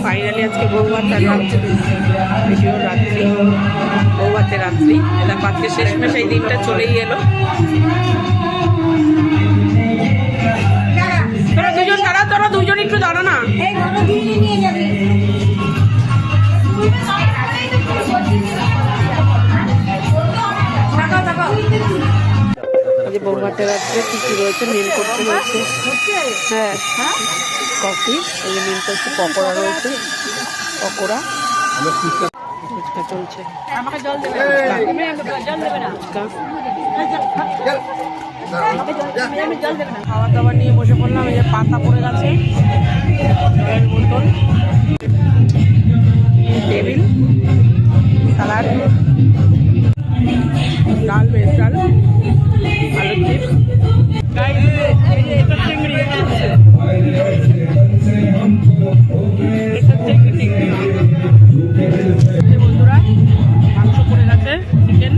Finally আজকে বৌভাত রান্না video রাত্রি, বৌভাতের রাত্রি। দেখো আজকে শেষমেশ এই দিনটা চলেই এলো। তোরা দুজন দাঁড়া, তোরা দুজন একটু দাঁড়া না। যে বৌভাতের রাত্রে কি কি রয়েছে, মিল করতে রয়েছে। হ্যাঁ, কফি, এই যে মিল করছে, পকোড়া রয়েছে, পকোড়া, ফুচকা চলছে। খাওয়া দাওয়া নিয়ে বসে পড়লাম। এই যে পাতা পড়ে গেছে, জলের বোতল, টেবিল, সালাড, ডাল, ভেজ ডাল, আলুর চিপস, বন্ধুরা মাংস পড়ে গেছে, চিকেন,